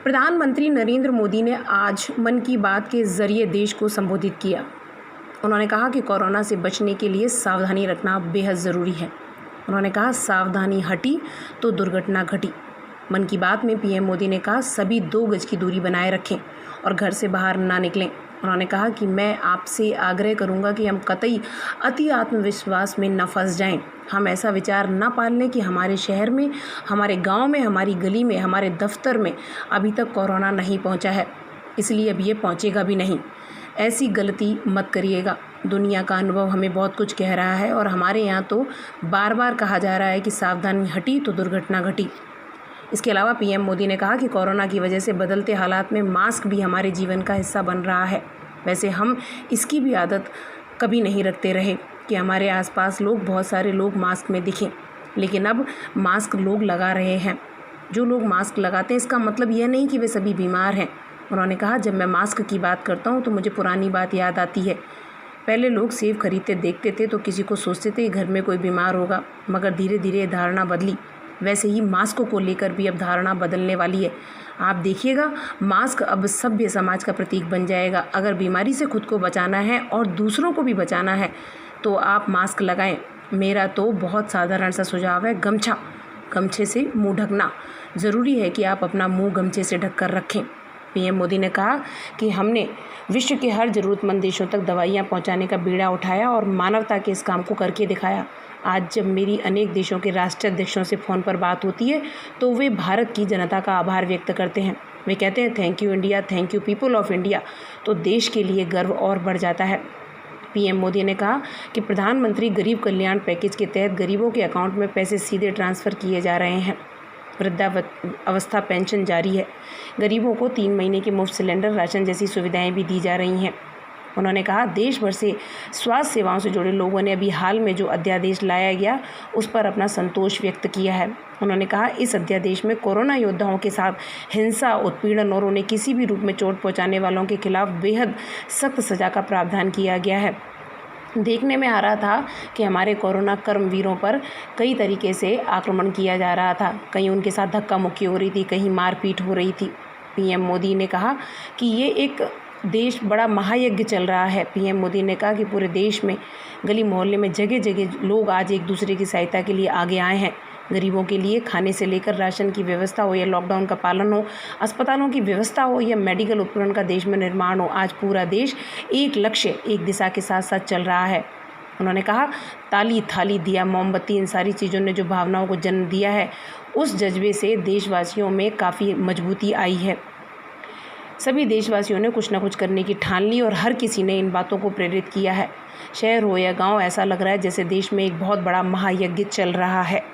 प्रधानमंत्री नरेंद्र मोदी ने आज मन की बात के ज़रिए देश को संबोधित किया। उन्होंने कहा कि कोरोना से बचने के लिए सावधानी रखना बेहद ज़रूरी है। उन्होंने कहा सावधानी हटी तो दुर्घटना घटी। मन की बात में पीएम मोदी ने कहा सभी 2 गज की दूरी बनाए रखें और घर से बाहर ना निकलें। उन्होंने कहा कि मैं आपसे आग्रह करूंगा कि हम कतई अति आत्मविश्वास में न फंस जाएं। हम ऐसा विचार न पाल लें कि हमारे शहर में, हमारे गांव में, हमारी गली में, हमारे दफ्तर में अभी तक कोरोना नहीं पहुंचा है, इसलिए अब ये पहुंचेगा भी नहीं। ऐसी गलती मत करिएगा। दुनिया का अनुभव हमें बहुत कुछ कह रहा है और हमारे यहाँ तो बार बार कहा जा रहा है कि सावधानी हटी तो दुर्घटना घटी। इसके अलावा पीएम मोदी ने कहा कि कोरोना की वजह से बदलते हालात में मास्क भी हमारे जीवन का हिस्सा बन रहा है। वैसे हम इसकी भी आदत कभी नहीं रखते रहे कि हमारे आसपास बहुत सारे लोग मास्क में दिखें, लेकिन अब मास्क लोग लगा रहे हैं। जो लोग मास्क लगाते हैं इसका मतलब यह नहीं कि वे सभी बीमार हैं। उन्होंने कहा जब मैं मास्क की बात करता हूँ तो मुझे पुरानी बात याद आती है। पहले लोग सेब खरीदते देखते थे तो किसी को सोचते थे घर में कोई बीमार होगा, मगर धीरे धीरे धारणा बदली। वैसे ही मास्क को लेकर भी अब धारणा बदलने वाली है। आप देखिएगा मास्क अब सभ्य समाज का प्रतीक बन जाएगा। अगर बीमारी से खुद को बचाना है और दूसरों को भी बचाना है तो आप मास्क लगाएं। मेरा तो बहुत साधारण सा सुझाव है, गमछे से मुंह ढकना। ज़रूरी है कि आप अपना मुंह गमछे से ढक कर रखें। पीएम मोदी ने कहा कि हमने विश्व के हर ज़रूरतमंद देशों तक दवाइयाँ पहुँचाने का बीड़ा उठाया और मानवता के इस काम को करके दिखाया। आज जब मेरी अनेक देशों के राष्ट्राध्यक्षों से फ़ोन पर बात होती है तो वे भारत की जनता का आभार व्यक्त करते हैं। वे कहते हैं thank you India, thank you people of India. तो देश के लिए गर्व और बढ़ जाता है। पीएम मोदी ने कहा कि प्रधानमंत्री गरीब कल्याण पैकेज के तहत गरीबों के अकाउंट में पैसे सीधे ट्रांसफ़र किए जा रहे हैं। वृद्धावस्था पेंशन जारी है। गरीबों को 3 महीने के मुफ्त सिलेंडर राशन जैसी सुविधाएं भी दी जा रही हैं। उन्होंने कहा देश भर से स्वास्थ्य सेवाओं से जुड़े लोगों ने अभी हाल में जो अध्यादेश लाया गया उस पर अपना संतोष व्यक्त किया है। उन्होंने कहा इस अध्यादेश में कोरोना योद्धाओं के साथ हिंसा, उत्पीड़न और उन्हें किसी भी रूप में चोट पहुंचाने वालों के खिलाफ बेहद सख्त सज़ा का प्रावधान किया गया है। देखने में आ रहा था कि हमारे कोरोना कर्मवीरों पर कई तरीके से आक्रमण किया जा रहा था। कहीं उनके साथ धक्का मुक्की हो रही थी, कहीं मारपीट हो रही थी। पीएम मोदी ने कहा कि ये एक देश बड़ा महायज्ञ चल रहा है। पीएम मोदी ने कहा कि पूरे देश में गली मोहल्ले में जगह जगह लोग आज एक दूसरे की सहायता के लिए आगे आए हैं। गरीबों के लिए खाने से लेकर राशन की व्यवस्था हो या लॉकडाउन का पालन हो, अस्पतालों की व्यवस्था हो या मेडिकल उपकरण का देश में निर्माण हो, आज पूरा देश एक लक्ष्य, एक दिशा के साथ साथ चल रहा है। उन्होंने कहा ताली, थाली, दिया, मोमबत्ती, इन सारी चीज़ों ने जो भावनाओं को जन्म दिया है उस जज्बे से देशवासियों में काफ़ी मजबूती आई है। सभी देशवासियों ने कुछ न कुछ करने की ठान ली और हर किसी ने इन बातों को प्रेरित किया है। शहर हो या गांव, ऐसा लग रहा है जैसे देश में एक बहुत बड़ा महायज्ञ चल रहा है।